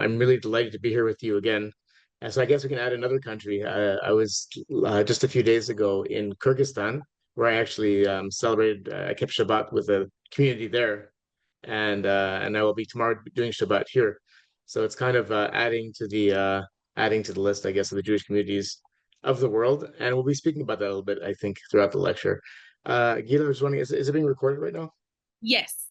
I'm really delighted to be here with you again. And so I guess we can add another country. I was just a few days ago in Kyrgyzstan, where I actually celebrated. I kept Shabbat with a community there, and I will be tomorrow doing Shabbat here. So it's kind of adding to the list, I guess, of the Jewish communities of the world. And we'll be speaking about that a little bit, I think, throughout the lecture. Gila, I was wondering, is it being recorded right now? Yes.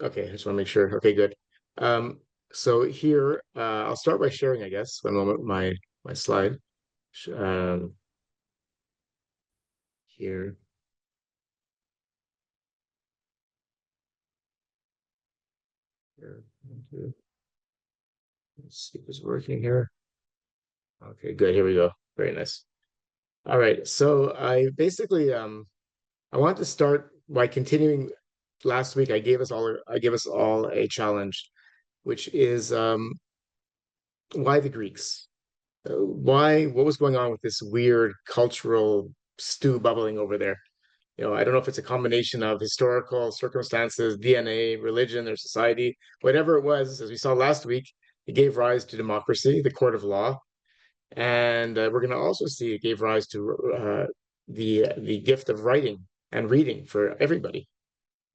Okay, I just want to make sure. Okay, good. Um, so here, I'll start by sharing, I guess, one moment, my slide. Um, here, here. Let's see if it's working here. Okay, good. Here we go. Very nice. All right. So I want to start by continuing. Last week, I gave us all a challenge, which is why the Greeks? What was going on with this weird cultural stew bubbling over there? I don't know if it's a combination of historical circumstances, DNA, religion, or society, whatever it was, as we saw last week, it gave rise to democracy, the court of law. And we're going to also see it gave rise to the gift of writing and reading for everybody,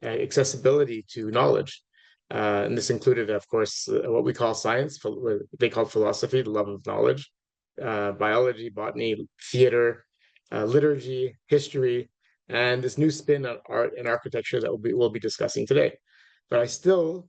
accessibility to knowledge. And this included, of course, what we call science, what they called philosophy, the love of knowledge, biology, botany, theater, liturgy, history, and this new spin on art and architecture that we'll be discussing today. But I still,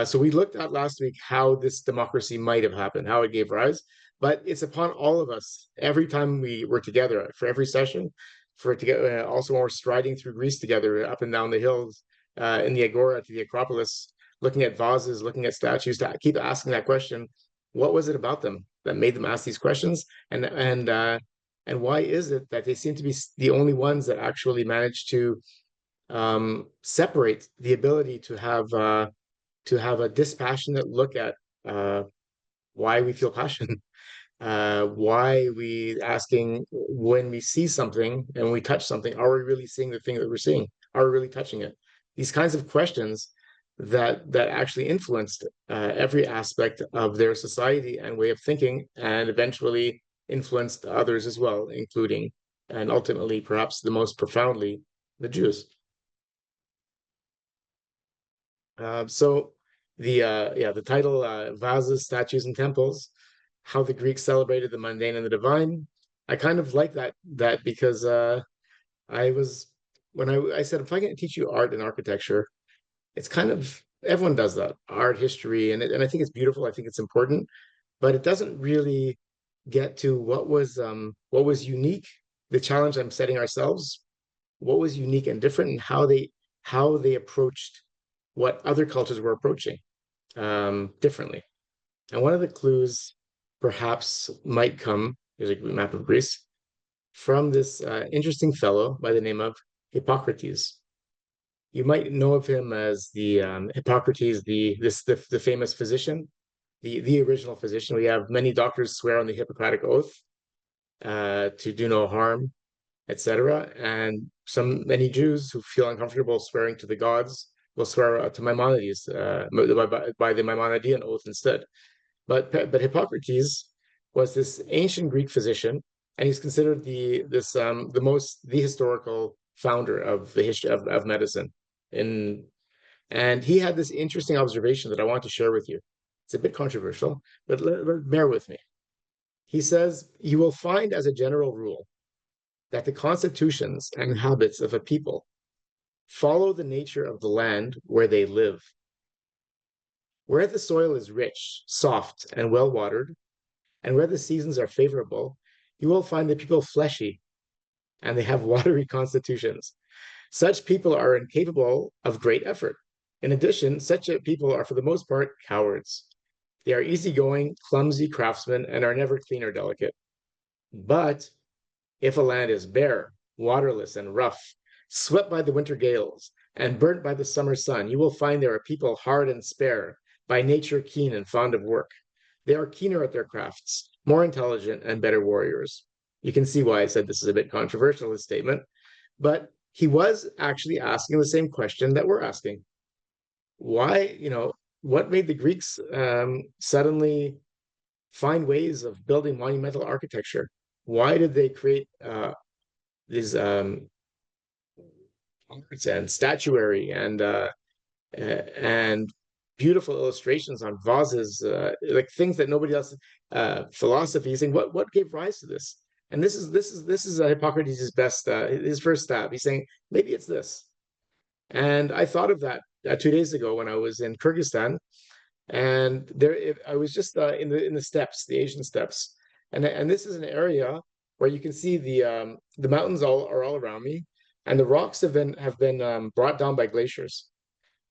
so we looked at last week how this democracy might have happened, how it gave rise, but it's upon all of us every time we were together for every session, for together. Also, when we're striding through Greece together, up and down the hills, in the Agora to the Acropolis, looking at vases, looking at statues, to keep asking that question: what was it about them that made them ask these questions? And why is it that they seem to be the only ones that actually manage to separate the ability to have a dispassionate look at why we feel passion, why we asking when we see something and we touch something, are we really seeing the thing that we're seeing? Are we really touching it? These kinds of questions that actually influenced every aspect of their society and way of thinking, and eventually influenced others as well, including and ultimately, perhaps the most profoundly, the Jews. So the title, vases, statues, and temples: how the Greeks celebrated the mundane and the divine. I kind of like that because I was when I said, if I can teach you art and architecture, it's kind of, everyone does that, art history, and I think it's beautiful. I think it's important, but it doesn't really get to what was unique. The challenge I'm setting ourselves: what was unique and different, and how they approached what other cultures were approaching differently. And one of the clues perhaps might come, here's a map of Greece, from this interesting fellow by the name of Hippocrates. You might know of him as the Hippocrates, the famous physician, the original physician. We have many doctors swear on the Hippocratic Oath to do no harm, etc. And many Jews who feel uncomfortable swearing to the gods will swear to Maimonides by the Maimonidean oath instead. But Hippocrates was this ancient Greek physician, and he's considered the historical founder of the history of medicine. And he had this interesting observation that I want to share with you. It's a bit controversial, but bear with me. He says, you will find as a general rule that the constitutions and habits of a people follow the nature of the land where they live. Where the soil is rich, soft, and well watered, and where the seasons are favorable, you will find the people fleshy and they have watery constitutions. Such people are incapable of great effort. In addition, such people are, for the most part, cowards. They are easygoing, clumsy craftsmen and are never clean or delicate. But if a land is bare, waterless, and rough, swept by the winter gales, and burnt by the summer sun, you will find there are people hard and spare, by nature keen and fond of work. They are keener at their crafts, more intelligent, and better warriors. You can see why I said this is a bit controversial, this statement, but he was actually asking the same question that we're asking. Why, what made the Greeks suddenly find ways of building monumental architecture? Why did they create these arts and statuary and beautiful illustrations on vases, like things that nobody else, philosophy, saying what gave rise to this? And this is Hippocrates' best, his first stab. He's saying maybe it's this. And I thought of that 2 days ago when I was in Kyrgyzstan, and I was just in the steppes, the Asian steppes, and this is an area where you can see the mountains all are all around me, and the rocks have been brought down by glaciers.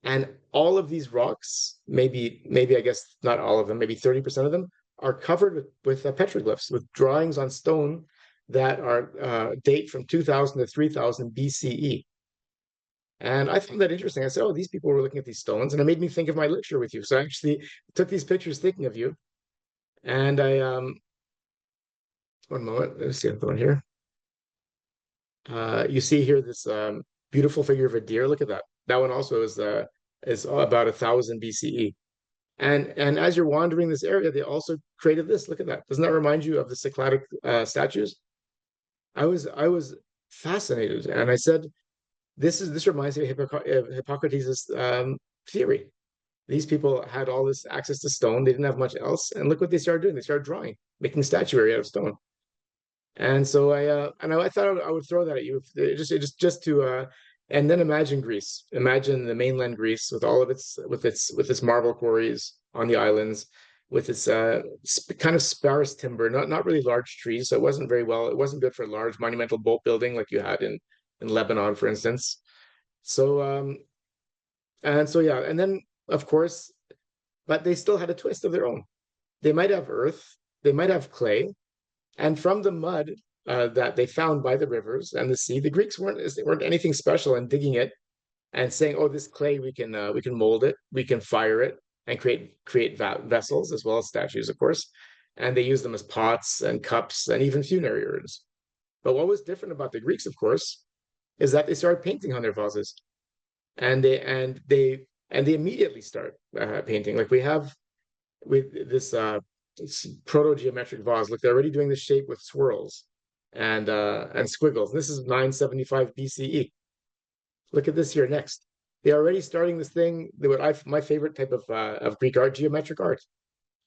And all of these rocks, maybe I guess not all of them, maybe 30% of them are covered with petroglyphs, with drawings on stone that are date from 2000 to 3000 BCE. And I found that interesting. I said, oh, these people were looking at these stones, and it made me think of my lecture with you. So I actually took these pictures thinking of you. And one moment, let's see, I'm going here. You see here this beautiful figure of a deer. Look at that. That one also is about 1000 BCE. And as you're wandering this area, they also created this. Look at that. Doesn't that remind you of the Cycladic statues? I was fascinated, and I said, this reminds me of Hippocrates' theory. These people had all this access to stone; they didn't have much else, and look what they started doing. They started drawing, making statuary out of stone. And so I thought I would throw that at you, just to and then imagine Greece. Imagine the mainland Greece with all of its marble quarries on the islands, with its kind of sparse timber, not really large trees. So it wasn't good for large monumental boat building like you had in Lebanon, for instance. So and so yeah, and then of course, but they still had a twist of their own. They might have earth, they might have clay, and from the mud that they found by the rivers and the sea, the Greeks weren't anything special in digging it and saying, "Oh, this clay we can mold it, we can fire it, and create vessels as well as statues, of course." And they used them as pots and cups and even funerary urns. But what was different about the Greeks, of course, is that they started painting on their vases, and they immediately start painting. Like we have with this proto-geometric vase. Look, they're already doing the shape with swirls and squiggles. This is 975 BCE. Look at this here next. They're already starting this thing. My favorite type of Greek art, geometric art.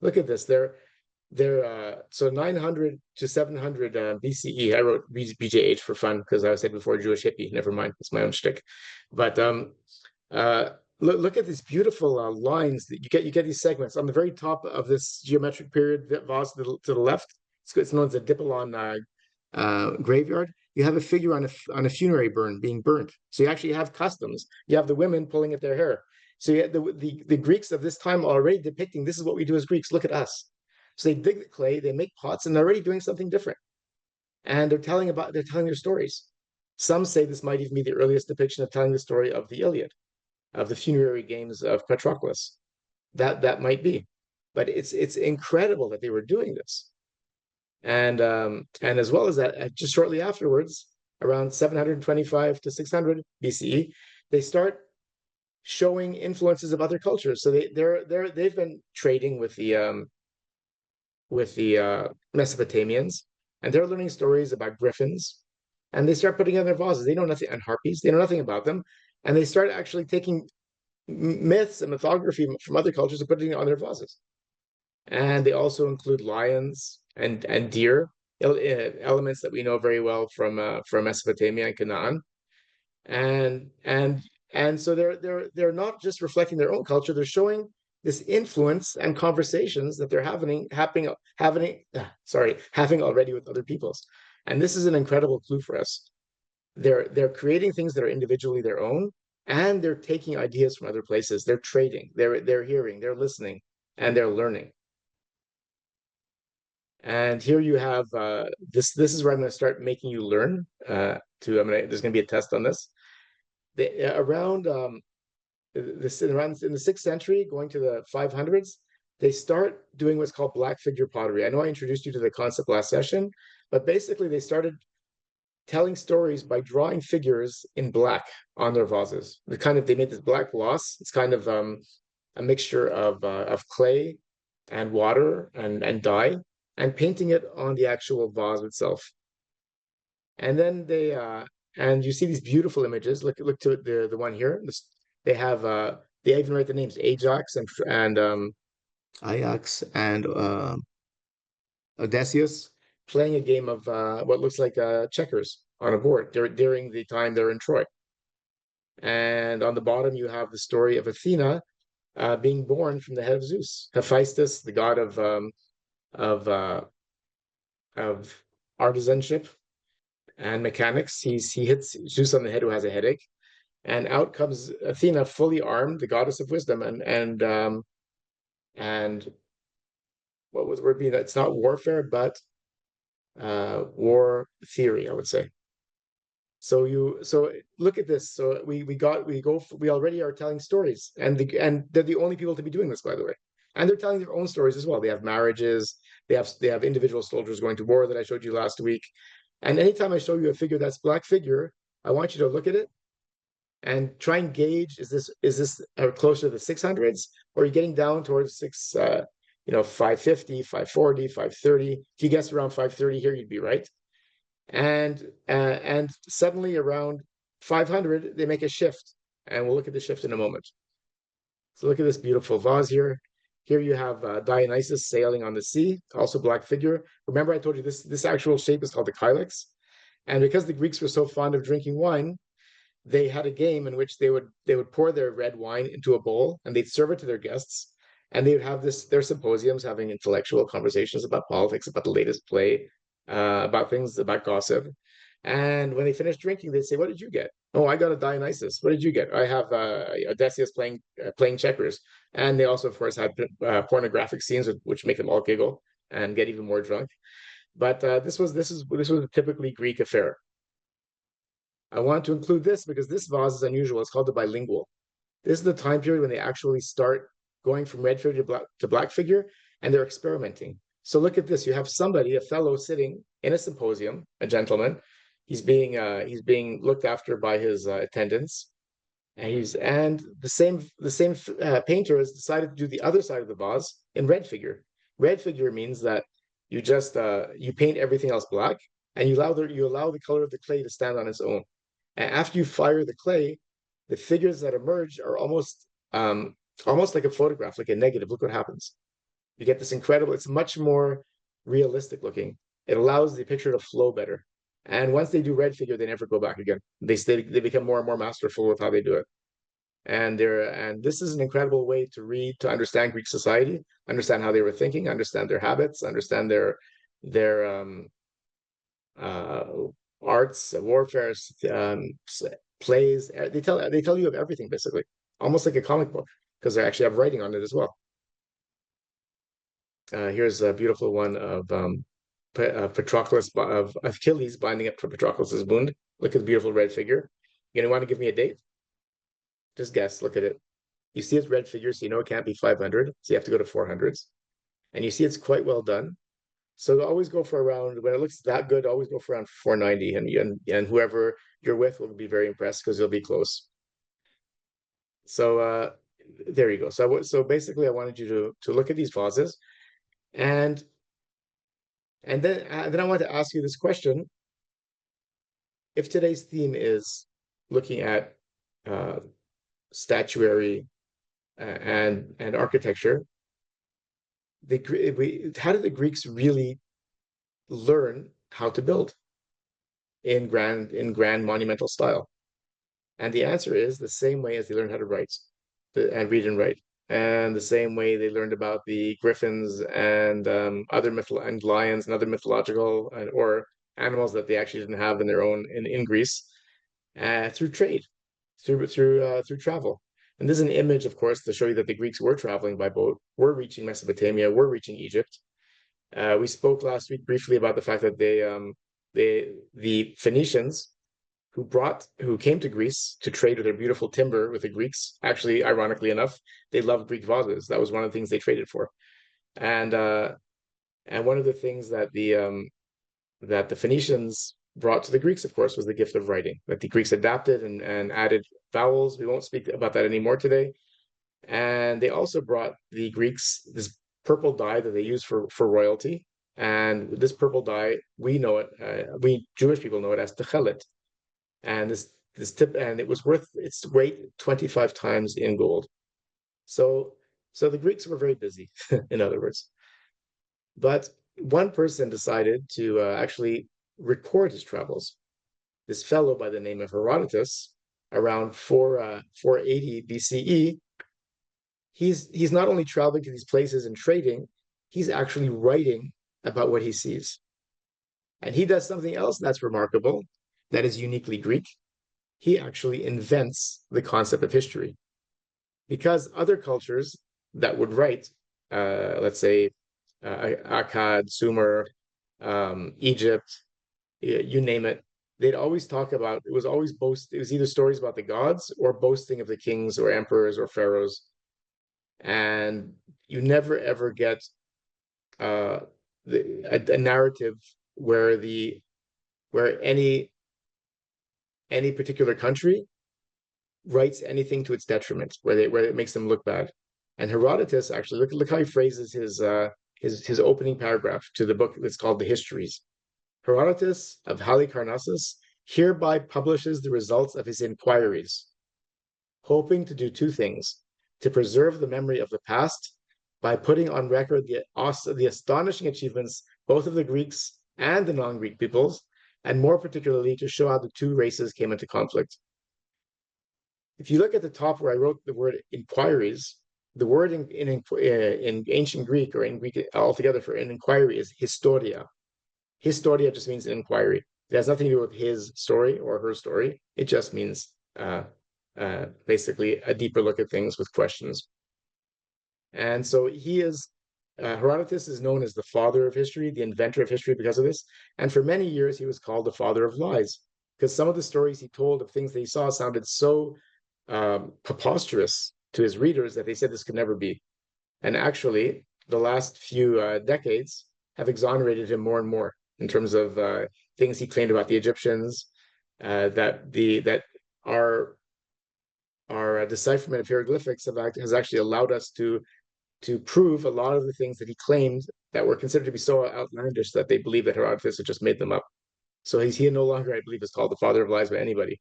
Look at this. They're so 900 to 700 BCE. I wrote BJH for fun because I said before Jewish hippie. Never mind, it's my own shtick. But uh, look at these beautiful lines that you get these segments on the very top of this geometric period vase to the left. It's known as a Dipylon graveyard. You have a figure on a funerary burn being burnt. So you actually have customs. You have the women pulling at their hair. So you the Greeks of this time are already depicting this is what we do as Greeks. Look at us. So they dig the clay, they make pots, and they're already doing something different. And they're telling their stories. Some say this might even be the earliest depiction of telling the story of the Iliad, of the funerary games of Patroclus. That might be, but it's incredible that they were doing this. And as well as that, just shortly afterwards, around 725 to 600 BCE, they start showing influences of other cultures. So they've been trading with the Mesopotamians, and they're learning stories about griffins, and they start putting in their vases. They know nothing, and harpies. They know nothing about them, and they start actually taking myths and mythography from other cultures and putting it on their vases. And they also include lions and deer, elements that we know very well from Mesopotamia and Canaan. And so they're not just reflecting their own culture; they're showing this influence and conversations that they're having already with other peoples. And this is an incredible clue for us. They're creating things that are individually their own, and they're taking ideas from other places. They're trading, they're hearing, they're listening, and they're learning. And here you have this is where I'm going to start making you learn. There's going to be a test on this. Around in the 6th century, going to the 500s, they start doing what's called black figure pottery. I know I introduced you to the concept last session, but basically they started telling stories by drawing figures in black on their vases. They made this black gloss. It's kind of a mixture of clay and water and dye, and painting it on the actual vase itself. And then and you see these beautiful images. Look to the one here. They have they even write the names Ajax and Odysseus playing a game of what looks like checkers on a board during the time they're in Troy. And on the bottom, you have the story of Athena being born from the head of Zeus, Hephaestus, the god of uh, of artisanship and mechanics. He hits Zeus on the head, who has a headache, and out comes Athena, fully armed, the goddess of wisdom, and what was the word being? It's not warfare, but war theory, I would say. So look at this. So we already are telling stories, and they're the only people to be doing this, by the way. And they're telling their own stories as well. They have marriages, they have individual soldiers going to war that I showed you last week. And anytime I show you a figure that's black figure, I want you to look at it and try and gauge, is this closer to the 600s, or are you getting down towards 550, 540, 530? If you guess around 530 here, you'd be right. And suddenly around 500 they make a shift, and we'll look at the shift in a moment. So look at this beautiful vase here. Here you have Dionysus sailing on the sea, also black figure. Remember I told you this actual shape is called the kylix, and because the Greeks were so fond of drinking wine, they had a game in which they would pour their red wine into a bowl, and they'd serve it to their guests, and they would have their symposiums, having intellectual conversations about politics, about the latest play, about things, about gossip. And when they finished drinking, they'd say, "What did you get?" "Oh, I got a Dionysus." "What did you get?" "I have Odysseus playing checkers." And they also, of course, had pornographic scenes, which make them all giggle and get even more drunk. But this was a typically Greek affair. I want to include this because this vase is unusual. It's called the bilingual. This is the time period when they actually start going from red figure to black figure, and they're experimenting. So look at this. You have a fellow sitting in a symposium, a gentleman. He's being looked after by his attendants, and the same painter has decided to do the other side of the vase in red figure. Red figure means that you paint everything else black, and you allow the color of the clay to stand on its own. And after you fire the clay, the figures that emerge are almost like a photograph, like a negative. Look what happens. You get this incredible, it's much more realistic looking. It allows the picture to flow better. And once they do red figure, they never go back again. They become more and more masterful with how they do it. And this is an incredible way to understand Greek society, understand how they were thinking, understand their habits, understand their uh, arts, warfare, plays. They tell you of everything, basically, almost like a comic book, because they actually have writing on it as well. Here's a beautiful one of Patroclus, of Achilles binding up to Patroclus's wound. Look at the beautiful red figure. You gonna want to give me a date? Just guess. Look at it. You see it's red figure, so you know it can't be 500. So you have to go to 400s, and you see it's quite well done. So always go for around, when it looks that good, always go for around 490, and whoever you're with will be very impressed because you'll be close. So there you go. So basically, I wanted you to look at these vases, and then I want to ask you this question: if today's theme is looking at uh, statuary and architecture, how did the Greeks really learn how to build in grand monumental style? And the answer is the same way as they learned how to write and read and write, and the same way they learned about the griffins and and lions and other mythological or animals that they actually didn't have in their own in Greece, through trade, through travel. And this is an image, of course, to show you that the Greeks were traveling by boat, were reaching Mesopotamia, were reaching Egypt. We spoke last week briefly about the fact that the Phoenicians who came to Greece to trade with their beautiful timber with the Greeks. Actually, ironically enough, they loved Greek vases. That was one of the things they traded for. And one of the things that the Phoenicians brought to the Greeks, of course, was the gift of writing, that the Greeks adapted and added vowels. We won't speak about that anymore today. And they also brought the Greeks this purple dye that they use for royalty. And this purple dye, we know it, we Jewish people know it as techelet. And this tip, and it was worth its weight 25 times in gold. So so the Greeks were very busy, in other words. But one person decided to actually record his travels. This fellow by the name of Herodotus, around 480 BCE, he's not only traveling to these places and trading, he's actually writing about what he sees. And he does something else that's remarkable, that is uniquely Greek. He actually invents the concept of history. Because other cultures that would write, let's say, Akkad, Sumer, Egypt, you name it, they'd always talk about, it was always it was either stories about the gods or boasting of the kings or emperors or pharaohs. And you never ever get uh, a narrative where where any particular country writes anything to its detriment, where it makes them look bad. And Herodotus actually look how he phrases his opening paragraph to the book that's called the Histories. Herodotus of Halicarnassus hereby publishes the results of his inquiries, hoping to do two things: to preserve the memory of the past by putting on record the astonishing achievements both of the Greeks and the non-Greek peoples, and more particularly to show how the two races came into conflict. If you look at the top where I wrote the word inquiries, the word in ancient Greek, or in Greek altogether, for an inquiry is historia. Historia just means an inquiry. It has nothing to do with his story or her story. It just means basically a deeper look at things with questions. And so Herodotus is known as the father of history, the inventor of history, because of this. And for many years, he was called the father of lies, because some of the stories he told of things that he saw sounded so preposterous to his readers that they said this could never be. And actually, the last few decades have exonerated him more and more in terms of things he claimed about the Egyptians, that our decipherment of hieroglyphics has actually allowed us to prove a lot of the things that he claimed that were considered to be so outlandish that they believe that Herodotus had just made them up. So he no longer, I believe, is called the father of lies by anybody.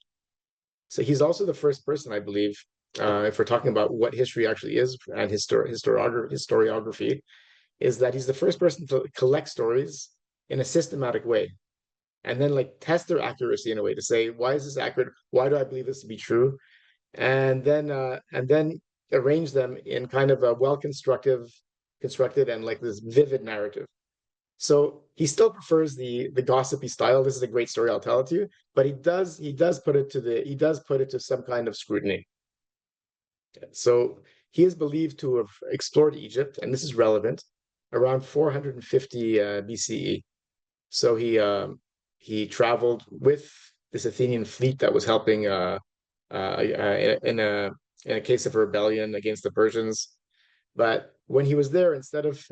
So he's also the first person, I believe, if we're talking about what history actually is and historiography, is that he's the first person to collect stories in a systematic way, and then like test their accuracy in a way to say, why is this accurate? Why do I believe this to be true? And then arrange them in kind of a constructed and like this vivid narrative. So he still prefers the gossipy style. This is a great story, I'll tell it to you, but he does put it to some kind of scrutiny. So he is believed to have explored Egypt, and this is relevant, around 450 BCE. So he traveled with this Athenian fleet that was helping in a case of a rebellion against the Persians. But when he was there, instead of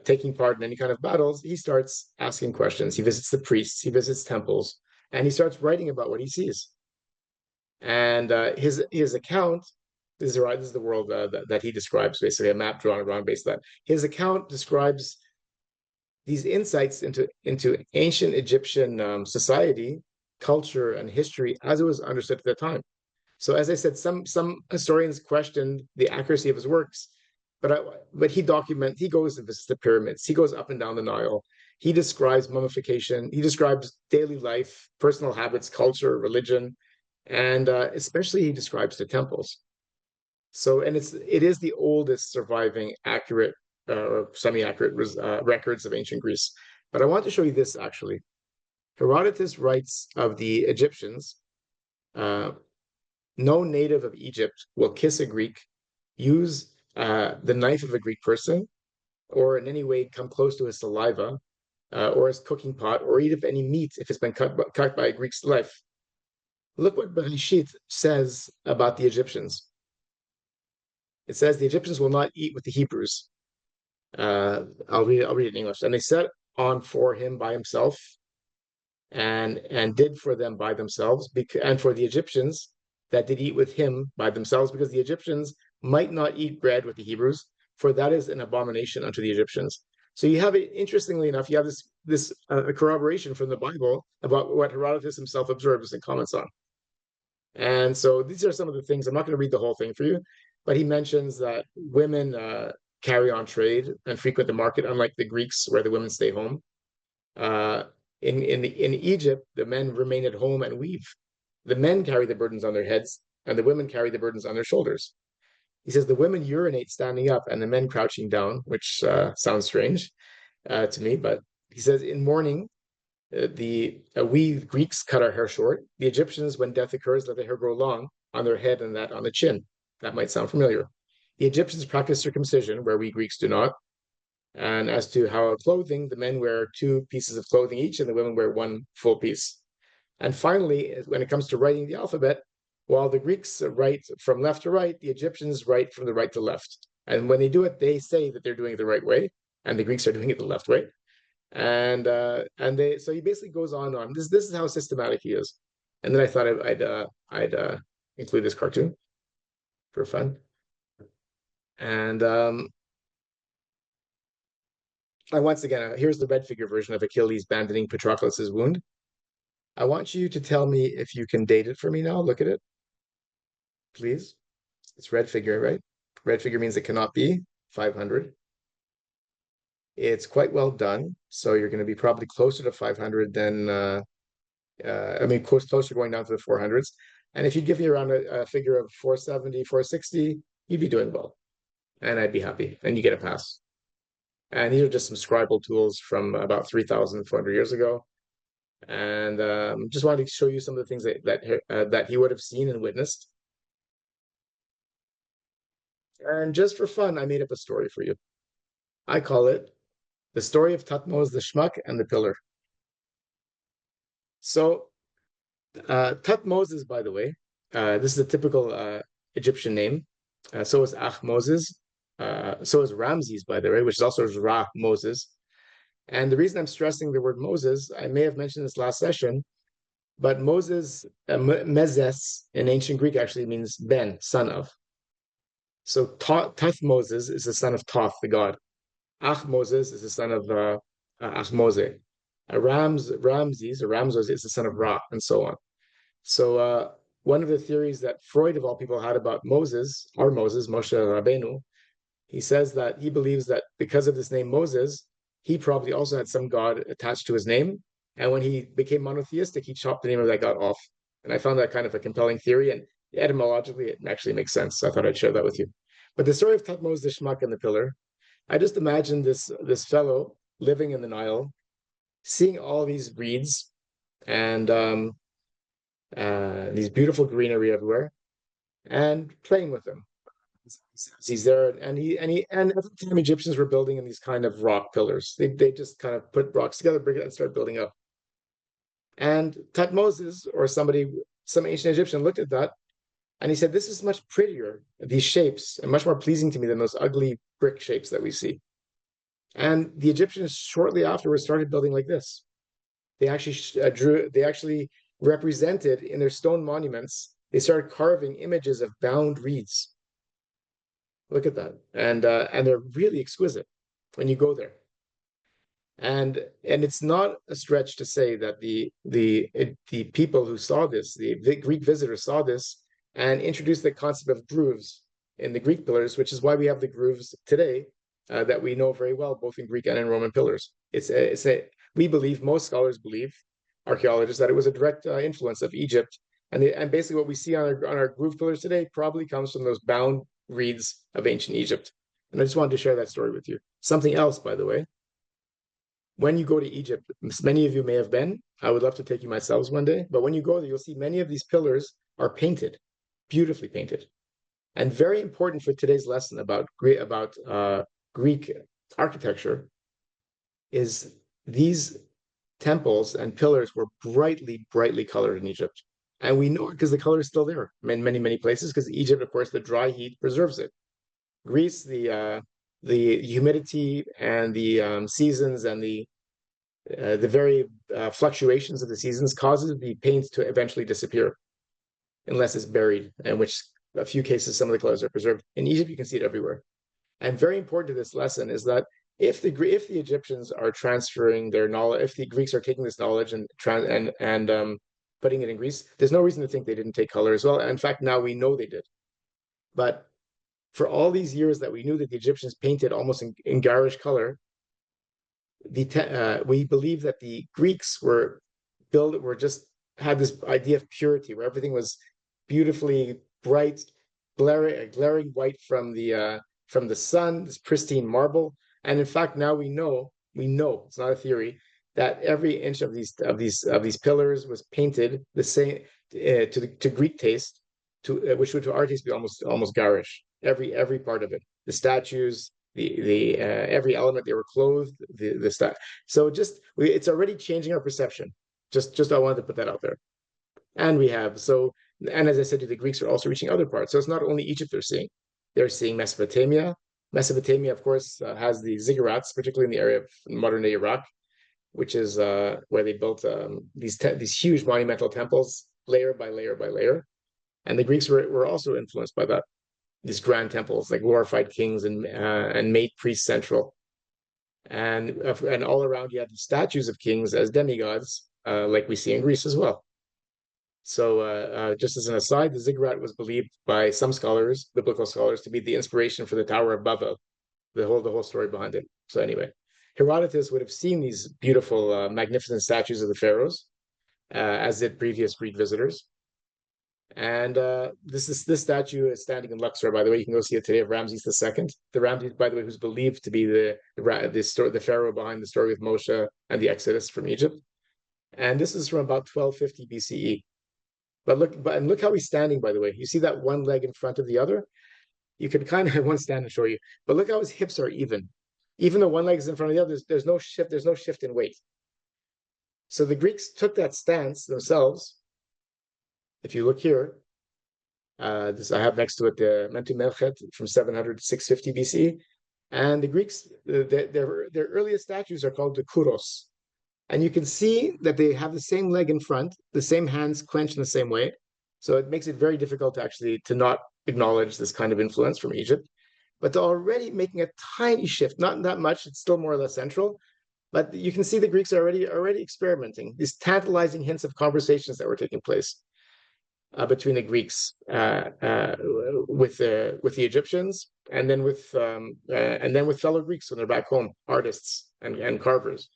taking part in any kind of battles, he starts asking questions. He visits the priests, he visits temples, and he starts writing about what he sees. And his account, this is the world that he describes, basically a map drawn around based on that. His account describes these insights into ancient Egyptian society, culture, and history as it was understood at the time. So, as I said, some historians questioned the accuracy of his works, but he goes and visits the pyramids, he goes up and down the Nile, he describes mummification, he describes daily life, personal habits, culture, religion, and especially he describes the temples. So, and it is the oldest surviving accurate or semi-accurate records of ancient Greece. But I want to show you this actually. Herodotus writes of the Egyptians. No native of Egypt will kiss a Greek, use the knife of a Greek person, or in any way come close to his saliva, or his cooking pot, or eat of any meat if it's been cut by a Greek's life. Look what Bereshit says about the Egyptians. It says the Egyptians will not eat with the Hebrews. I'll read it in English. And they set on for him by himself, and did for them by themselves, and for the Egyptians, that did eat with him by themselves, because the Egyptians might not eat bread with the Hebrews, for that is an abomination unto the Egyptians. So you have it, interestingly enough, you have this corroboration from the Bible about what Herodotus himself observes and comments on. And so these are some of the things. I'm not going to read the whole thing for you, but he mentions that women carry on trade and frequent the market, unlike the Greeks, where the women stay home. Uh, in Egypt, the men remain at home and weave. The men carry the burdens on their heads, and the women carry the burdens on their shoulders. He says the women urinate standing up, and the men crouching down, which sounds strange to me. But he says in mourning, we Greeks cut our hair short. The Egyptians, when death occurs, let the hair grow long on their head and that on the chin. That might sound familiar. The Egyptians practice circumcision, where we Greeks do not. And as to how clothing, the men wear 2 pieces of clothing each, and the women wear 1 full piece. And finally, when it comes to writing the alphabet, while the Greeks write from left to right, the Egyptians write from the right to left. And when they do it, they say that they're doing it the right way, and the Greeks are doing it the left way. And so he basically goes on. This is how systematic he is. And then I thought I'd include this cartoon for fun. And once again, here's the red figure version of Achilles abandoning Patroclus's wound. I want you to tell me if you can date it for me now. Look at it, please. It's red figure, right? Red figure means it cannot be 500. It's quite well done. So you're going to be probably closer to 500 than, closer going down to the 400s. And if you give me around a figure of 470, 460, you'd be doing well. And I'd be happy. And you get a pass. And these are just some scribal tools from about 3,400 years ago. And just wanted to show you some of the things that he would have seen and witnessed. And just for fun, I made up a story for you. I call it the story of Thutmose the Schmuck and the Pillar. So Thutmose, by the way, this is a typical Egyptian name. So is Ahmoses. So is Ramses, by the way, which is also Ra Moses. And the reason I'm stressing the word Moses, I may have mentioned this last session, but Moses, Mezes in ancient Greek actually means ben, son of. So Tuthmoses is the son of Thoth, the god. Ahmoses is the son of Ahmose. Ramses or Ramses is the son of Ra, and so on. So one of the theories that Freud, of all people, had about Moses, our Moses, Moshe Rabbeinu, he says that he believes that because of this name Moses, he probably also had some god attached to his name. And when he became monotheistic, he chopped the name of that god off. And I found that kind of a compelling theory. And etymologically, it actually makes sense. So I thought I'd share that with you. But the story of Thutmose the Schmuck and the Pillar, I just imagine this fellow living in the Nile, seeing all these reeds and these beautiful greenery everywhere, and playing with them. He's there, and at the time Egyptians were building in these kind of rock pillars. They just kind of put rocks together, break it, and start building up. And Thutmose, or some ancient Egyptian, looked at that, and he said, "This is much prettier, these shapes, and much more pleasing to me than those ugly brick shapes that we see." And the Egyptians shortly afterwards started building like this. They actually they actually represented in their stone monuments, they started carving images of bound reeds. Look at that. And they're really exquisite when you go there. And it's not a stretch to say that the people who saw this, the Greek visitors saw this and introduced the concept of grooves in the Greek pillars, which is why we have the grooves today that we know very well, both in Greek and in Roman pillars. We believe, most scholars believe, archaeologists, that it was a direct influence of Egypt. And basically what we see on our groove pillars today probably comes from those bound reeds of ancient Egypt. And I just wanted to share that story with you. Something else, by the way, when you go to Egypt, many of you may have been, I would love to take you myself one day, but when you go there, you'll see many of these pillars are painted, beautifully painted. And very important for today's lesson about Greek architecture is these temples and pillars were brightly, brightly colored in Egypt. And we know it because the color is still there in many, many places, because Egypt, of course, the dry heat preserves it. Greece, the humidity and the seasons and the very fluctuations of the seasons causes the paint to eventually disappear. unless it's buried, in which a few cases some of the colors are preserved. In Egypt, you can see it everywhere. And very important to this lesson is that if the Egyptians are transferring their knowledge, if the Greeks are taking this knowledge and putting it in Greece, there's no reason to think they didn't take color as well. And in fact, now we know they did. But for all these years that we knew that the Egyptians painted almost in garish color, we believe that the Greeks were just had this idea of purity, where everything was beautifully bright, glaring white from the sun, this pristine marble. And in fact, now we know it's not a theory, that every inch of these pillars was painted the same to Greek taste, which would to our taste be almost garish. Every part of it, the statues, the every element they were clothed, the stuff. So it's already changing our perception. Just I wanted to put that out there. And and as I said, the Greeks are also reaching other parts. So it's not only Egypt they're seeing Mesopotamia. Mesopotamia, of course, has the ziggurats, particularly in the area of modern day Iraq, which is where they built these huge monumental temples, layer by layer by layer. And the Greeks were also influenced by that. These grand temples, like glorified kings and made priests central. And all around you have the statues of kings as demigods, like we see in Greece as well. So just as an aside, the ziggurat was believed by some scholars, biblical scholars, to be the inspiration for the Tower of Babel, the whole story behind it. So anyway, Herodotus would have seen these beautiful, magnificent statues of the pharaohs, as did previous Greek visitors. And this statue is standing in Luxor, by the way. You can go see it today, of Ramses II. The Ramses, by the way, who's believed to be the pharaoh behind the story of Moshe and the Exodus from Egypt. And this is from about 1250 BCE. But look how he's standing, by the way. You see that one leg in front of the other? You could kind of one stand and show you. But look how his hips are even. Even though one leg is in front of the other, there's no shift in weight. So the Greeks took that stance themselves. If you look here, this I have next to it the Mentu Melchet from 700 to 650 BCE. And the Greeks, their earliest statues are called the Kuros. And you can see that they have the same leg in front, the same hands clenched in the same way. So it makes it very difficult to not acknowledge this kind of influence from Egypt. But they're already making a tiny shift, not that much, it's still more or less central. But you can see the Greeks are already experimenting, these tantalizing hints of conversations that were taking place between the Greeks with the Egyptians, and then with fellow Greeks when they're back home, artists and carvers.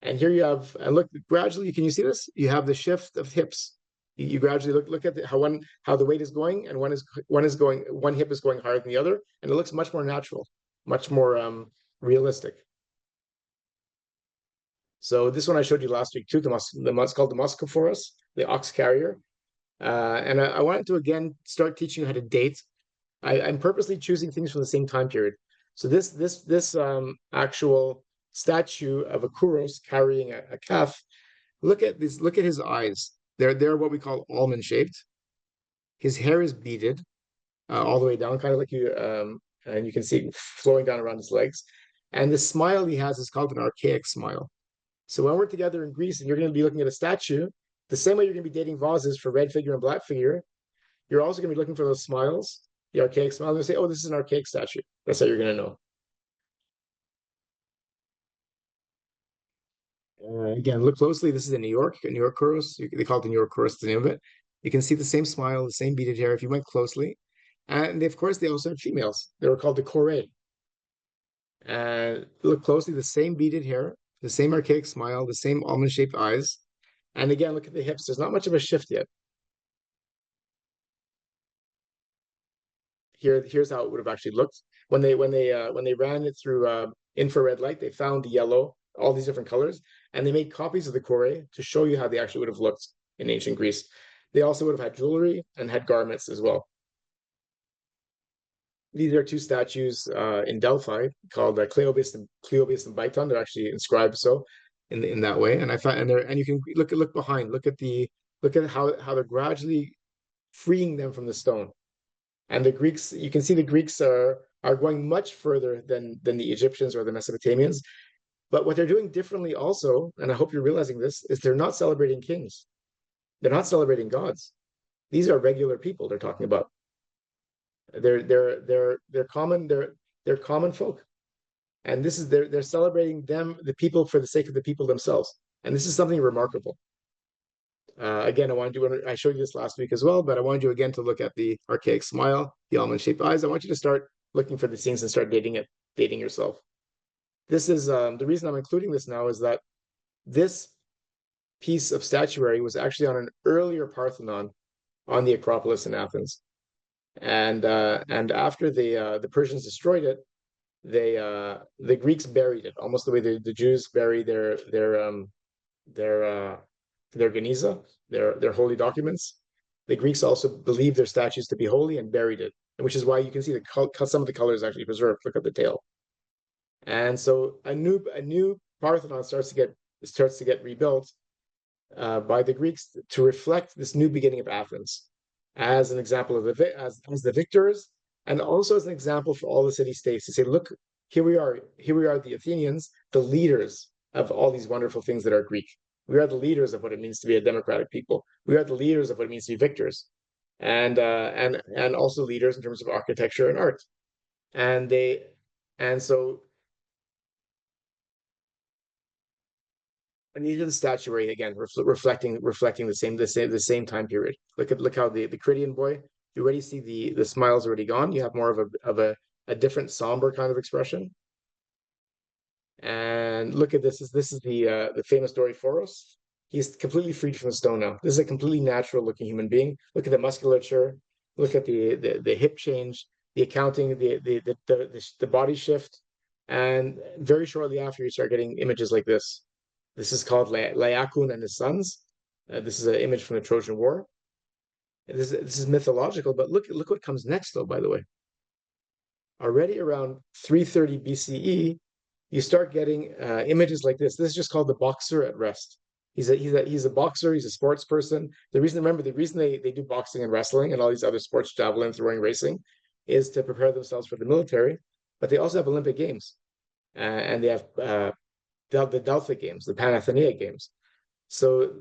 And here you have, and look, gradually, can you see this? You have the shift of hips. You gradually look at how the weight is going, and one hip is going higher than the other, and it looks much more natural, much more realistic. So this one I showed you last week too. It's called the Moscophorus, the ox carrier. And I wanted to again start teaching you how to date. I'm purposely choosing things from the same time period. So this actual statue of a Kouros carrying a calf. Look at his eyes. They're what we call almond shaped. His hair is beaded all the way down, kind of like and you can see it flowing down around his legs. And the smile he has is called an archaic smile. So when we're together in Greece and you're going to be looking at a statue, the same way you're going to be dating vases for red figure and black figure, you're also going to be looking for those smiles, the archaic smile, and say, oh, this is an archaic statue. That's how you're going to know. Again, look closely. This is in New York Kouros. They call it the New York Kouros, the name of it. You can see the same smile, the same beaded hair if you went closely. And of course, they also had females. They were called the Korei. And look closely, the same beaded hair, the same archaic smile, the same almond-shaped eyes. And again, look at the hips. There's not much of a shift yet. Here's how it would have actually looked when they ran it through infrared light. They found the yellow, all these different colors, and they made copies of the Korei to show you how they actually would have looked in ancient Greece. They also would have had jewelry and had garments as well. These are two statues in Delphi called Cleobis and Biton. They're actually inscribed so in that way. And I found and you can look behind. Look at how they're gradually freeing them from the stone. And the Greeks, you can see the Greeks are going much further than the Egyptians or the Mesopotamians. But what they're doing differently also, and I hope you're realizing this, is they're not celebrating kings. They're not celebrating gods. These are regular people they're talking about. They're common folk. And this is they're celebrating them, the people, for the sake of the people themselves. And this is something remarkable. Again, I showed you this last week as well, but I wanted you again to look at the archaic smile, the almond-shaped eyes. I want you to start looking for the scenes and start dating yourself. This is the reason I'm including this now is that this piece of statuary was actually on an earlier Parthenon on the Acropolis in Athens, and after the Persians destroyed it, the Greeks buried it almost the way the Jews bury their Geniza, their holy documents. The Greeks also believed their statues to be holy and buried it, which is why you can see some of the colors actually preserved. Look at the tail. And so a new Parthenon starts to get rebuilt by the Greeks to reflect this new beginning of Athens as an example of as the victors, and also as an example for all the city states to say, look, here we are, the Athenians, the leaders of all these wonderful things that are Greek. We are the leaders of what it means to be a democratic people. We are the leaders of what it means to be victors, and also leaders in terms of architecture and art. And so and these are the statuary again, reflecting the same time period. Look how the Critian boy. You already see the smile's already gone. You have more of a different somber kind of expression. And look at this. This is the famous Doryphoros. He's completely freed from the stone now. This is a completely natural looking human being. Look at the musculature. Look at the hip change, the accounting, the body shift, and very shortly after you start getting images like this. This is called Laocoon and his sons. This is an image from the Trojan War. This is mythological, but look what comes next, though. By the way, already around 330 BCE, you start getting images like this. This is just called the boxer at rest. He's a boxer. He's a sports person. The reason they do boxing and wrestling and all these other sports, javelin throwing, racing, is to prepare themselves for the military. But they also have Olympic Games, and they have the Delphic Games, the Panathenaic Games. So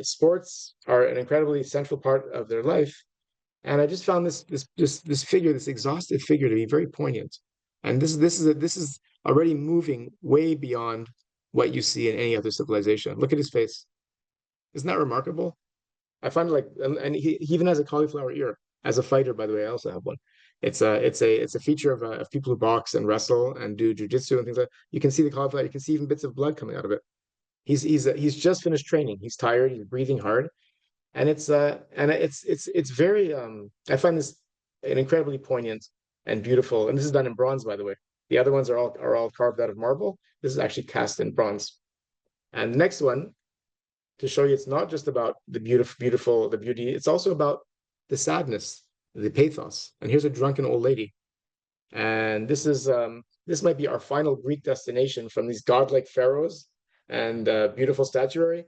sports are an incredibly central part of their life. And I just found this figure, this exhaustive figure, to be very poignant. And this is already moving way beyond what you see in any other civilization. Look at his face. Isn't that remarkable? I find it like, and he even has a cauliflower ear. As a fighter, by the way, I also have one. It's a feature of people who box and wrestle and do jujitsu and things like that. You can see the cauliflower. You can see even bits of blood coming out of it. He's just finished training. He's tired. He's breathing hard, and it's very I find this an incredibly poignant and beautiful. And this is done in bronze, by the way. The other ones are all carved out of marble. This is actually cast in bronze. And the next one, to show you, it's not just about the the beauty. It's also about the sadness, the pathos. And here's a drunken old lady. And this might be our final Greek destination from these godlike pharaohs and beautiful statuary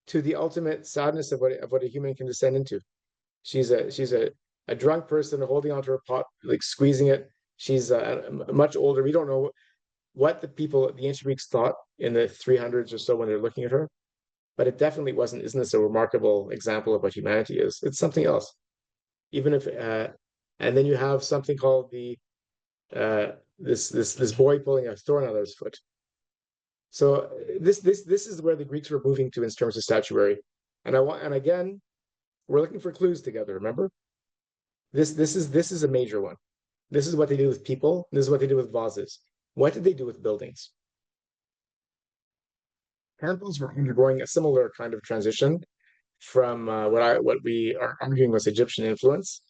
to the ultimate sadness of what a human can descend into. She's a drunk person holding onto her pot, like squeezing it. She's much older. We don't know what the ancient Greeks thought in the 300s or so when they're looking at her, but it definitely wasn't. Isn't this a remarkable example of what humanity is? It's something else. Even if, and then you have something called this boy pulling a thorn out of his foot. So this is where the Greeks were moving to in terms of statuary, and again, we're looking for clues together. Remember, this is a major one. This is what they do with people. This is what they do with vases. What did they do with buildings? Temples were undergoing a similar kind of transition from what we are arguing was Egyptian influence,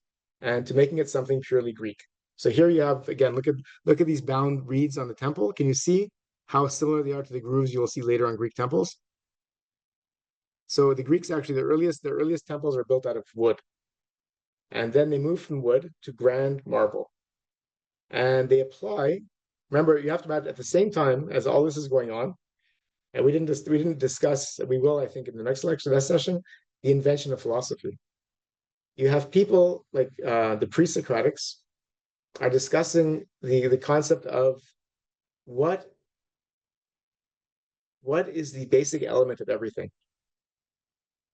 and to making it something purely Greek. So here you have again, look at these bound reeds on the temple. Can you see how similar they are to the grooves you will see later on Greek temples? So the Greeks actually, their earliest temples are built out of wood, and then they move from wood to grand marble, and they apply. Remember, you have to imagine at the same time as all this is going on, and we didn't discuss. We will, I think, in the next session, the invention of philosophy. You have people like the pre-Socratics are discussing the concept of what is the basic element of everything,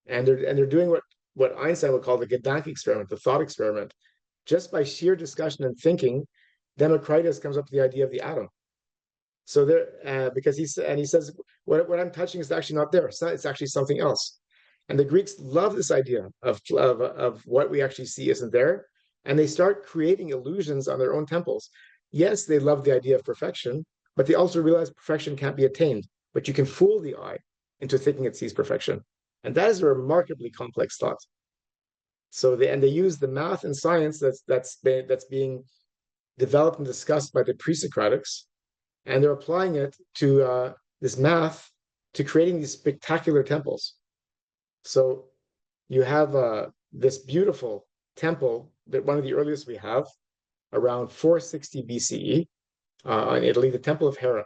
and they're doing what Einstein would call the Gedanke experiment, the thought experiment. Just by sheer discussion and thinking, Democritus comes up with the idea of the atom. So there, because he says, what I'm touching is actually not there. It's actually something else. And the Greeks love this idea of what we actually see isn't there, and they start creating illusions on their own temples. Yes, they love the idea of perfection, but they also realize perfection can't be attained. But you can fool the eye into thinking it sees perfection, and that is a remarkably complex thought. So they use the math and science that's being developed and discussed by the pre-Socratics, and they're applying it to this math to creating these spectacular temples. So you have this beautiful temple, that one of the earliest we have, around 460 BCE in Italy, the Temple of Hera.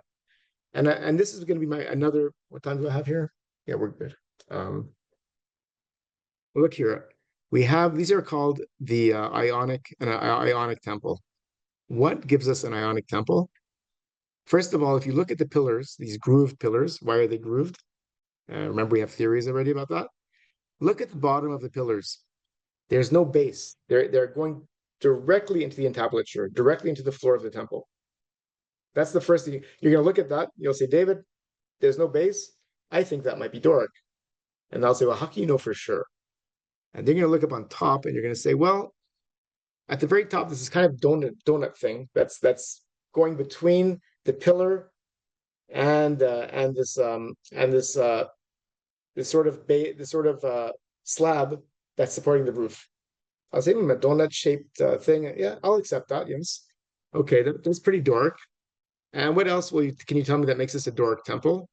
And this is going to be my another. What time do I have here? Yeah, we're good. Look here. We have, these are called the Ionic temple. What gives us an Ionic temple? First of all, if you look at the pillars, these grooved pillars, why are they grooved? Remember, we have theories already about that. Look at the bottom of the pillars. There's no base. They're going directly into the entablature, directly into the floor of the temple. That's the first thing. You're going to look at that. You'll say, David, there's no base. I think that might be Doric. And I'll say, well, how can you know for sure? And then you're going to look up on top and you're going to say, well, at the very top, this is kind of donut thing that's going between the pillar and this sort of slab that's supporting the roof. I'll say a donut shaped thing. Yeah, I'll accept that. Yes. Okay, that's pretty Doric. And what else can you tell me that makes this a Doric temple?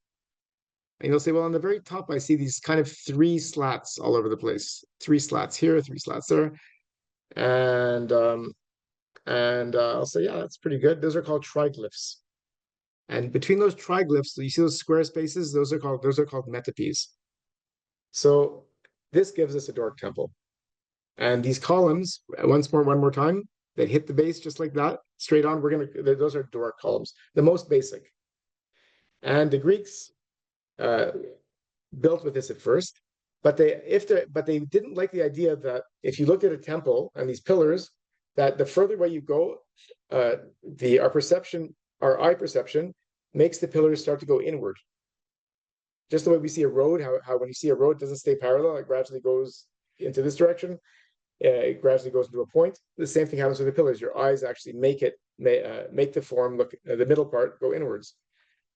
And you'll say, well, on the very top, I see these kind of three slats all over the place. Three slats here, three slats there. And I'll say, yeah, that's pretty good. Those are called triglyphs. And between those triglyphs, you see those square spaces, those are called metopes. So this gives us a Doric temple. And these columns, one more time, that hit the base just like that, straight on, those are Doric columns, the most basic. And the Greeks built with this at first, but they didn't like the idea that if you looked at a temple and these pillars, that the further away you go, our eye perception makes the pillars start to go inward. Just the way we see a road, how when you see a road, it doesn't stay parallel, it gradually goes into this direction. It gradually goes into a point. The same thing happens with the pillars. Your eyes actually make the form look, the middle part go inwards.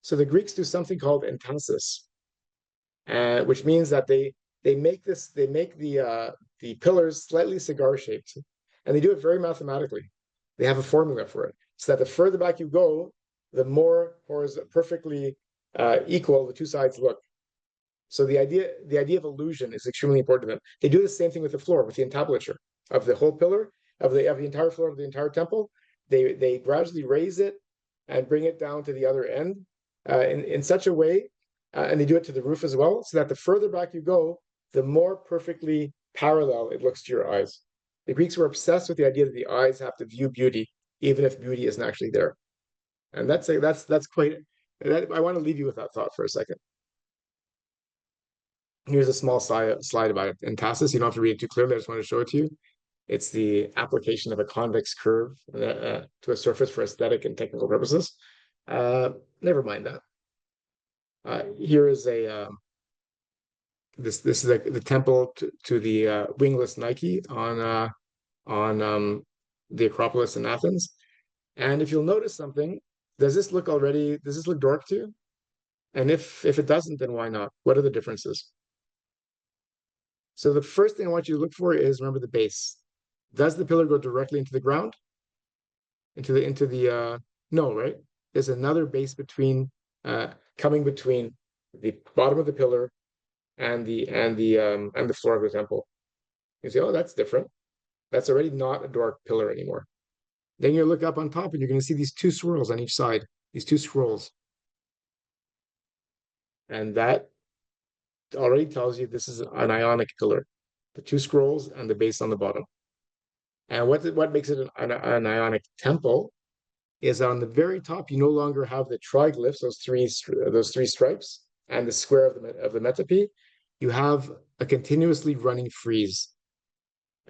So the Greeks do something called entasis, which means that they make the pillars slightly cigar shaped, and they do it very mathematically. They have a formula for it, so that the further back you go, the more perfectly equal the two sides look. So the idea of illusion is extremely important to them. They do the same thing with the floor, with the entablature of the whole pillar, of the entire floor of the entire temple. They gradually raise it and bring it down to the other end in such a way, and they do it to the roof as well, so that the further back you go, the more perfectly parallel it looks to your eyes. The Greeks were obsessed with the idea that the eyes have to view beauty, even if beauty isn't actually there. And that's quite. I want to leave you with that thought for a second. Here's a small slide about it. Entasis, you don't have to read it too clearly. I just want to show it to you. It's the application of a convex curve to a surface for aesthetic and technical purposes. Never mind that. Here is this is the temple to the wingless Nike on the Acropolis in Athens. And if you'll notice something, does this look Doric to you? And if it doesn't, then why not? What are the differences? So the first thing I want you to look for is, remember, the base. Does the pillar go directly into the ground? No, right? There's another base coming between the bottom of the pillar and the floor of the temple. You say, oh, that's different. That's already not a Doric pillar anymore. Then you look up on top and you're going to see these two swirls on each side, these two scrolls. And that already tells you this is an Ionic pillar, the two scrolls and the base on the bottom. And what makes it an Ionic temple is on the very top, you no longer have the triglyphs, those three stripes, and the square of the metope. You have a continuously running frieze.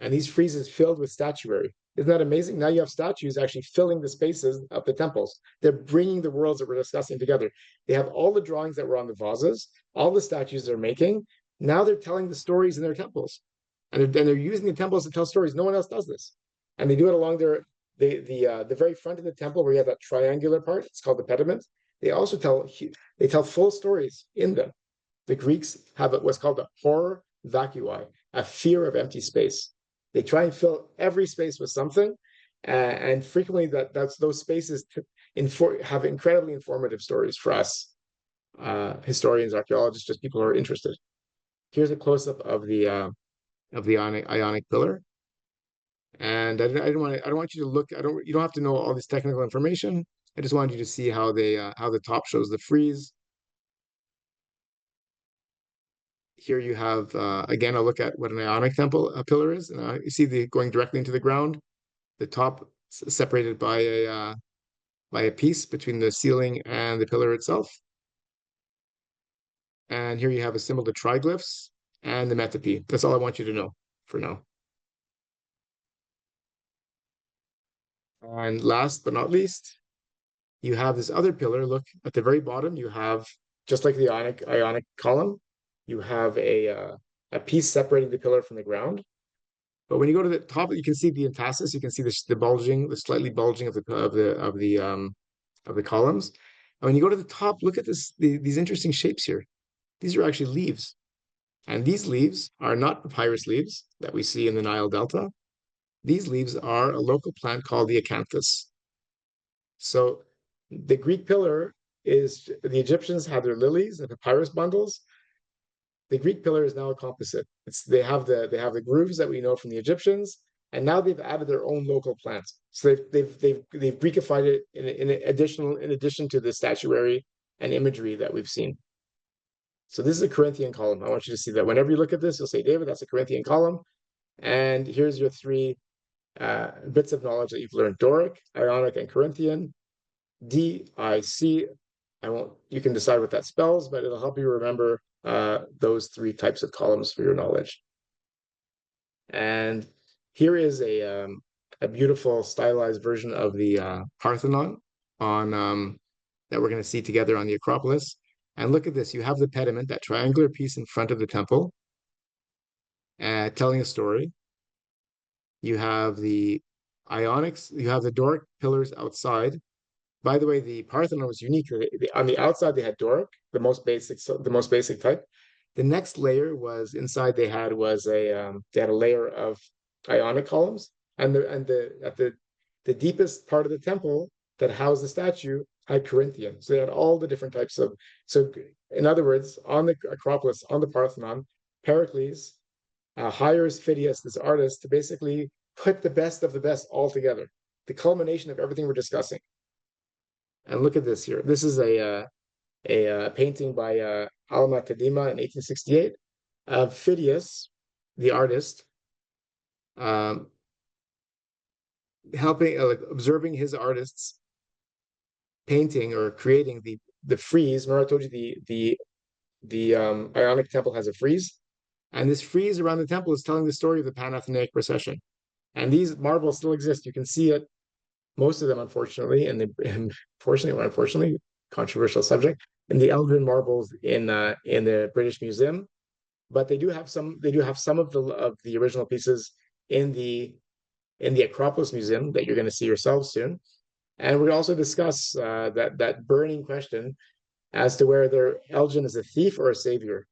And these friezes filled with statuary. Isn't that amazing? Now you have statues actually filling the spaces of the temples. They're bringing the worlds that we're discussing together. They have all the drawings that were on the vases, all the statues they're making. Now they're telling the stories in their temples. And they're using the temples to tell stories. No one else does this. And they do it along the very front of the temple where you have that triangular part. It's called the pediment. They also tell full stories in them. The Greeks have what's called a horror vacui, a fear of empty space. They try and fill every space with something, and frequently that's those spaces have incredibly informative stories for us, historians, archaeologists, just people who are interested. Here's a close-up of the Ionic pillar, and I don't want you to look. You don't have to know all this technical information. I just wanted you to see how the top shows the frieze. Here you have, again, a look at what an Ionic temple pillar is. You see going directly into the ground, the top separated by a piece between the ceiling and the pillar itself. And here you have a symbol to triglyphs and the metope. That's all I want you to know for now. And last but not least, you have this other pillar. Look at the very bottom. You have, just like the Ionic column, you have a piece separating the pillar from the ground. But when you go to the top, you can see the entasis. You can see the slightly bulging of the columns. And when you go to the top, look at these interesting shapes here. These are actually leaves, and these leaves are not papyrus leaves that we see in the Nile Delta. These leaves are a local plant called the acanthus. So the Greek pillar is the Egyptians had their lilies and papyrus bundles. The Greek pillar is now a composite. They have the grooves that we know from the Egyptians, and now they've added their own local plants. So they've Greekified it in addition to the statuary and imagery that we've seen. So this is a Corinthian column. I want you to see that whenever you look at this, you'll say, David, that's a Corinthian column. And here's your three bits of knowledge that you've learned: Doric, Ionic, and Corinthian. DIC. You can decide what that spells, but it'll help you remember those three types of columns for your knowledge. And here is a beautiful stylized version of the Parthenon that we're going to see together on the Acropolis. And look at this. You have the pediment, that triangular piece in front of the temple, telling a story. You have the Ionics. You have the Doric pillars outside. By the way, the Parthenon was unique. On the outside, they had Doric, the most basic type. The next layer was inside. They had a layer of Ionic columns, and the deepest part of the temple that housed the statue had Corinthian. So they had all the different types of. So in other words, on the Acropolis, on the Parthenon, Pericles hires Phidias, this artist, to basically put the best of the best all together, the culmination of everything we're discussing. And look at this here. This is a painting by Alma Tadema in 1868 of Phidias, the artist, observing his artists painting or creating the frieze. Remember I told you the Ionic temple has a frieze, and this frieze around the temple is telling the story of the Panathenaic procession. And these marbles still exist. You can see it. Most of them, unfortunately, unfortunately, controversial subject, in the Elgin marbles in the British Museum, but they do have some of the original pieces in the Acropolis Museum that you're going to see yourselves soon. And we're going to also discuss that burning question as to whether Elgin is a thief or a savior,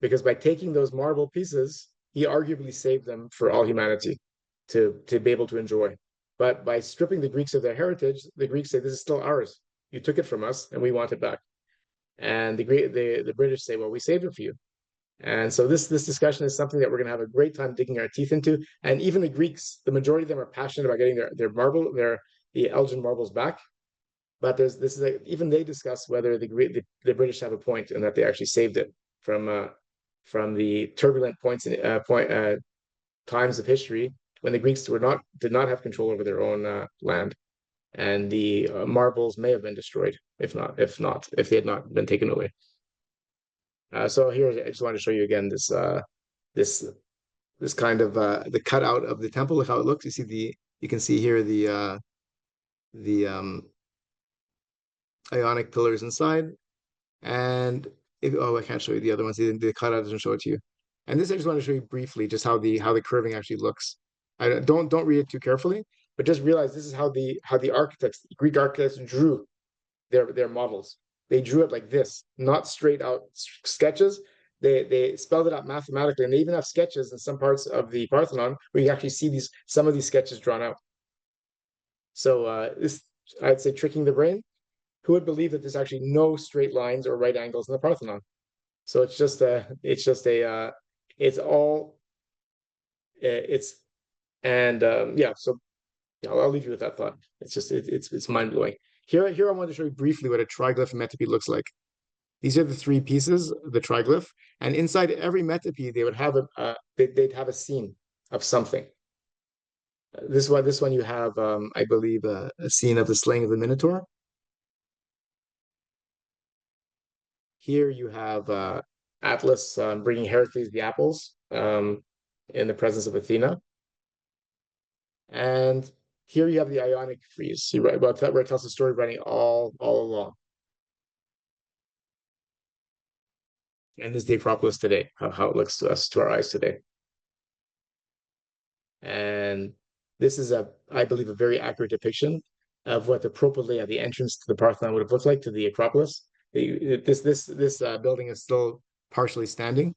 because by taking those marble pieces, he arguably saved them for all humanity to be able to enjoy. But by stripping the Greeks of their heritage, the Greeks say, this is still ours. You took it from us and we want it back. And the British say, well, we saved it for you. And so this discussion is something that we're going to have a great time digging our teeth into. And even the Greeks, the majority of them are passionate about getting the Elgin marbles back. But even they discuss whether the British have a point and that they actually saved it from the turbulent times of history when the Greeks did not have control over their own land, and the marbles may have been destroyed if they had not been taken away. So here I just wanted to show you again this this kind of the cutout of the temple. Look how it looks. You can see here the Ionic pillars inside. And I can't show you the other ones. The cutout doesn't show it to you. And this I just want to show you briefly just how the curving actually looks. I don't read it too carefully, but just realize this is how the architects, Greek architects drew their models. They drew it like this, not straight out sketches. They spelled it out mathematically, and they even have sketches in some parts of the Parthenon where you actually see some of these sketches drawn out. So this, I'd say, tricking the brain. Who would believe that there's actually no straight lines or right angles in the Parthenon? So it's all it's and yeah. So yeah, I'll leave you with that thought. It's mind blowing. Here I want to show you briefly what a triglyph metope looks like. These are the three pieces, the triglyph, and inside every metope they would have they'd have a scene of something. This one you have, I believe, a scene of the slaying of the Minotaur. Here you have Atlas bringing Heracles the apples in the presence of Athena. And here you have the Ionic frieze, where it tells the story running all along. And this is the Acropolis today, how it looks to us, to our eyes today. And this is I believe, a very accurate depiction of what the propylaea, the entrance to the Parthenon, would have looked like, to the Acropolis. This building is still partially standing.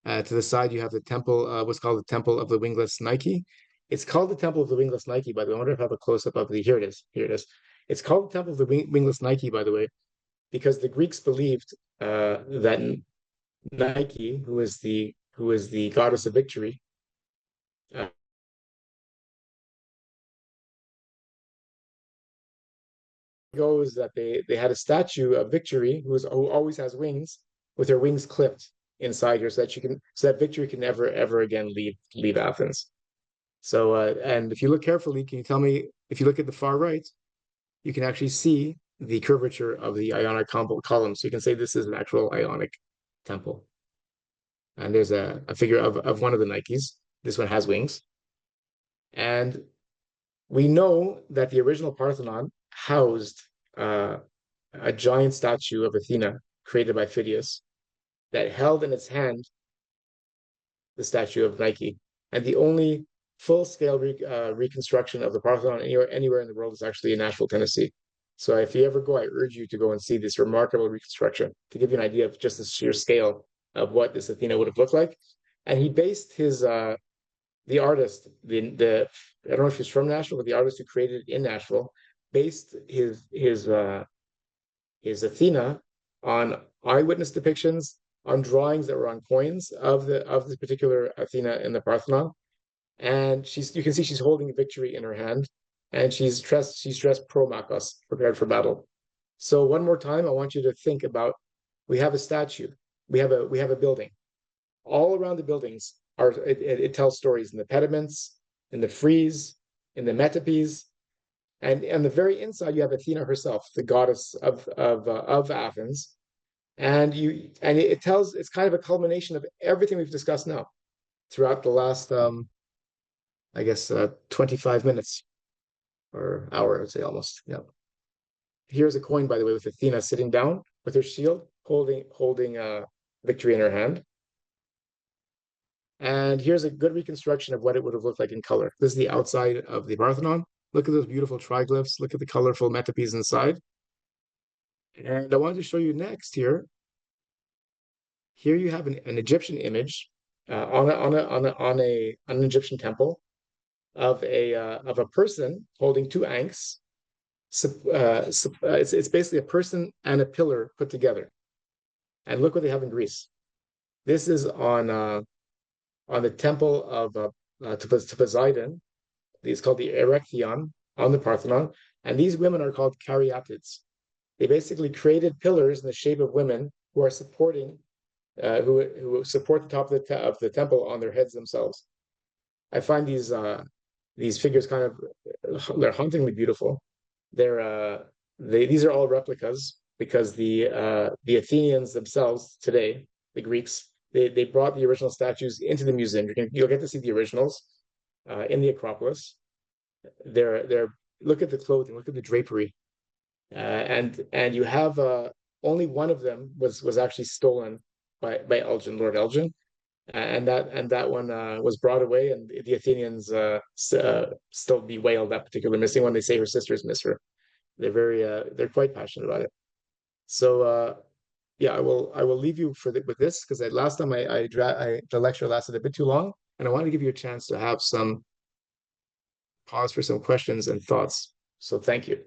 To the side, you have the temple, what's called the Temple of the Wingless Nike. It's called the Temple of the Wingless Nike, by the way. I wonder if I have a close-up of the, here it is. Here it is. It's called the Temple of the Wingless Nike, by the way, because the Greeks believed that Nike, who is the goddess of victory, uh, goes that they had a statue of victory who always has wings, with her wings clipped inside her, so that victory can never again leave Athens. So and if you look carefully, can you tell me, if you look at the far right, you can actually see the curvature of the Ionic column. So you can say this is an actual Ionic temple. And there's a figure of one of the Nikes. This one has wings. And we know that the original Parthenon housed a giant statue of Athena created by Phidias that held in its hand the statue of Nike. And the only full-scale reconstruction of the Parthenon anywhere in the world is actually in Nashville, Tennessee. So if you ever go, I urge you to go and see this remarkable reconstruction to give you an idea of just the sheer scale of what this Athena would have looked like. And he based the artist, I don't know if he's from Nashville, but the artist who created it in Nashville based his Athena on eyewitness depictions, on drawings that were on coins of this particular Athena in the Parthenon. And you can see she's holding victory in her hand, and she's dressed pro-makos, prepared for battle. So one more time, I want you to think about, we have a statue, we have a building. All around the buildings it tells stories in the pediments, in the frieze, in the metopes, and on the very inside you have Athena herself, the goddess of Athens, and it's kind of a culmination of everything we've discussed now throughout the last I guess 25 minutes or hour, I'd say, almost. Yeah. Here's a coin, by the way, with Athena sitting down with her shield, holding victory in her hand. And here's a good reconstruction of what it would have looked like in color. This is the outside of the Parthenon. Look at those beautiful triglyphs. Look at the colorful metopes inside. And I wanted to show you next here. Here you have an Egyptian image on an Egyptian temple of a person holding two ankhs. It's basically a person and a pillar put together. And look what they have in Greece. This is on the temple of to Poseidon. It's called the Erechtheion on the Parthenon. And these women are called caryatids. They basically created pillars in the shape of women who are supporting, who support the top of the temple on their heads themselves. I find these figures they're hauntingly beautiful. These are all replicas because the Athenians themselves today, the Greeks, They brought the original statues into the museum. You'll get to see the originals in the Acropolis. They're look at the clothing, look at the drapery, and you have only one of them was actually stolen by Elgin, Lord Elgin, and that one was brought away, and the Athenians still bewail that particular missing one. They say her sisters miss her. They're quite passionate about it. So yeah, I will leave you with this because last time the lecture lasted a bit too long, and I want to give you a chance to have some pause for some questions and thoughts. So thank you.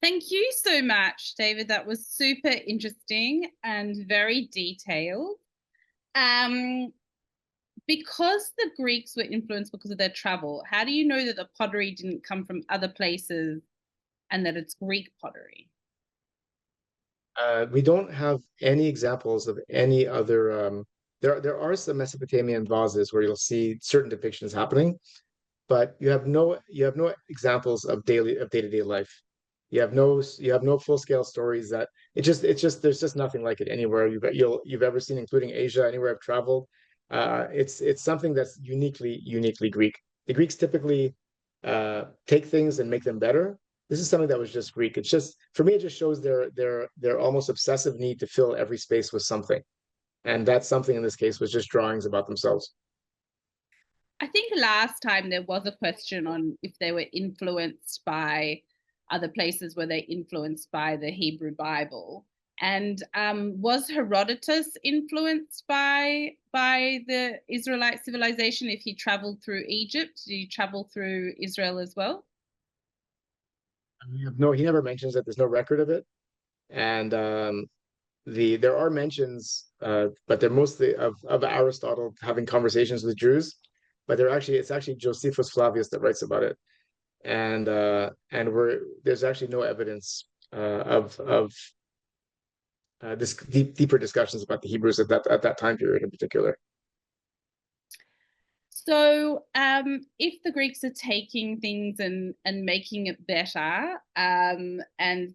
Thank you so much, David. That was super interesting and very detailed. Because the Greeks were influenced because of their travel, how do you know that the pottery didn't come from other places and that it's Greek pottery? We don't have any examples of any other. There are some Mesopotamian vases where you'll see certain depictions happening, but you have no examples of day-to-day life. You have no full-scale stories that it's just there's just nothing like it anywhere you've ever seen, including Asia, anywhere I've traveled. It's something that's uniquely Greek. The Greeks typically take things and make them better. This is something that was just Greek. It's just for me, it just shows their almost obsessive need to fill every space with something, and that something in this case was just drawings about themselves. I think last time there was a question on if they were influenced by other places, were they influenced by the Hebrew Bible? And was Herodotus influenced by the Israelite civilization? If he traveled through Egypt, did he travel through Israel as well? No, he never mentions that. There's no record of it, and there are mentions, but they're mostly of Aristotle having conversations with Jews, but it's actually Josephus Flavius that writes about it, and there's actually no evidence of this deeper discussions about the Hebrews at that time period in particular. So, if the Greeks are taking things and making it better, and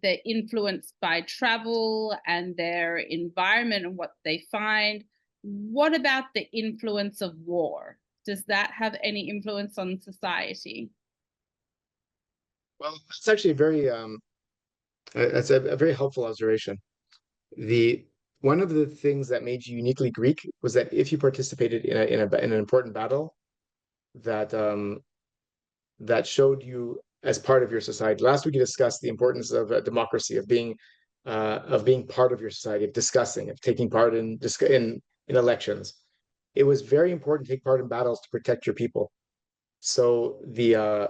they're influenced by travel and their environment and what they find, what about the influence of war? Does that have any influence on society? Well, it's actually a very helpful observation. The One of the things that made you uniquely Greek was that if you participated in an important battle, that that showed you as part of your society. Last week, we discussed the importance of democracy, of being part of your society, of discussing, of taking part in elections. It was very important to take part in battles to protect your people. So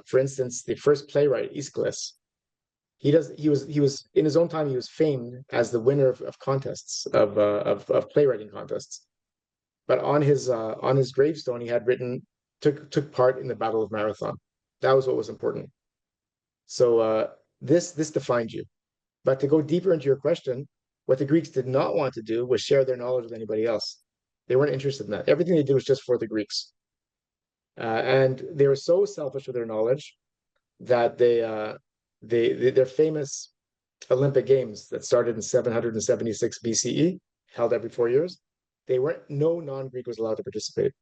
for instance, the first playwright, Aeschylus, he was in his own time he was famed as the winner of contests of playwriting contests. But on his gravestone, he had written took part in the Battle of Marathon. That was what was important. So this defined you. But to go deeper into your question, what the Greeks did not want to do was share their knowledge with anybody else. They weren't interested in that. Everything they did was just for the Greeks, and they were so selfish with their knowledge that their famous Olympic Games that started in 776 BCE, held every 4 years, no non-Greek was allowed to participate.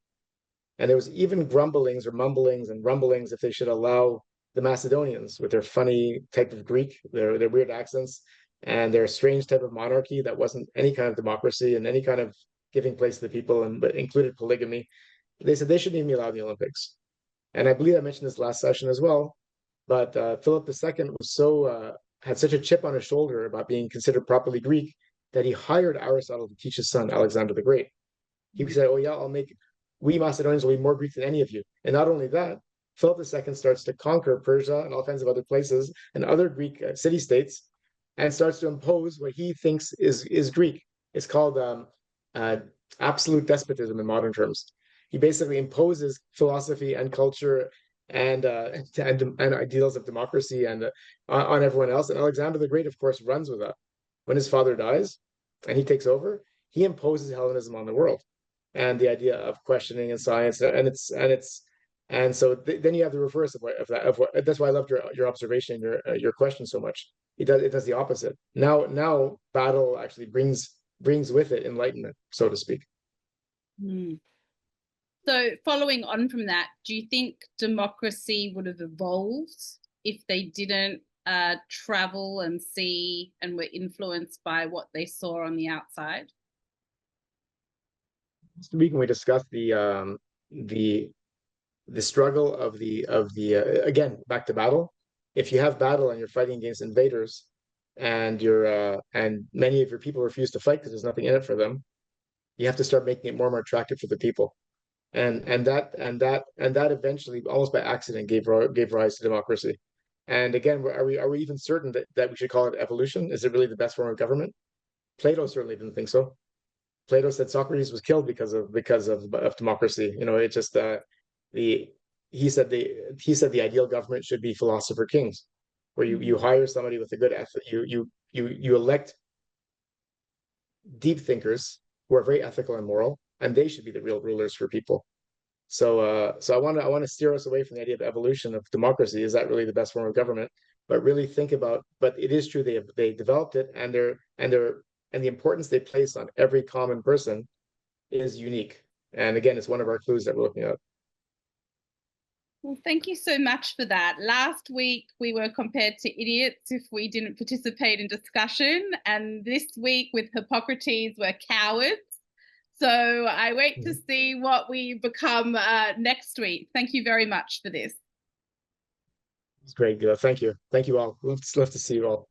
And there was even grumblings or mumblings and rumblings if they should allow the Macedonians with their funny type of Greek, their weird accents, and their strange type of monarchy that wasn't any kind of democracy and any kind of giving place to the people, but included polygamy. They said they shouldn't even be allowed in the Olympics. And I believe I mentioned this last session as well, but Philip II had such a chip on his shoulder about being considered properly Greek that he hired Aristotle to teach his son Alexander the Great. He said, "Oh yeah, we Macedonians will be more Greek than any of you." And not only that, Philip II starts to conquer Persia and all kinds of other places and other Greek city-states, and starts to impose what he thinks is Greek. It's called absolute despotism in modern terms. He basically imposes philosophy and culture and ideals of democracy on everyone else. And Alexander the Great, of course, runs with that. When his father dies and he takes over, he imposes Hellenism on the world and the idea of questioning and science, and so then you have the reverse of that. That's why I loved your observation, your question so much. It does the opposite. Now battle actually brings brings with it enlightenment, so to speak. Mm. So following on from that, do you think democracy would have evolved if they didn't travel and see and were influenced by what they saw on the outside? This week when we discussed the struggle of the again, back to battle. If you have battle and you're fighting against invaders, and many of your people refuse to fight because there's nothing in it for them, you have to start making it more and more attractive for the people. And that eventually, almost by accident, gave rise to democracy. And again, are we even certain that we should call it evolution? Is it really the best form of government? Plato certainly didn't think so. Plato said Socrates was killed because of democracy. It just the he said the ideal government should be philosopher kings, where you hire somebody with a good ethic. You elect deep thinkers who are very ethical and moral, and they should be the real rulers for people. So I want to steer us away from the idea of evolution of democracy. Is that really the best form of government? But really think about. But it is true they developed it, and the importance they place on every common person is unique. And again, it's one of our clues that we're looking at. Well, thank you so much for that. Last week, we were compared to idiots if we didn't participate in discussion. And this week, with Hippocrates, we're cowards. So I wait to see what we become next week. Thank you very much for this. It's great. Thank you. Thank you all. Love to see you all.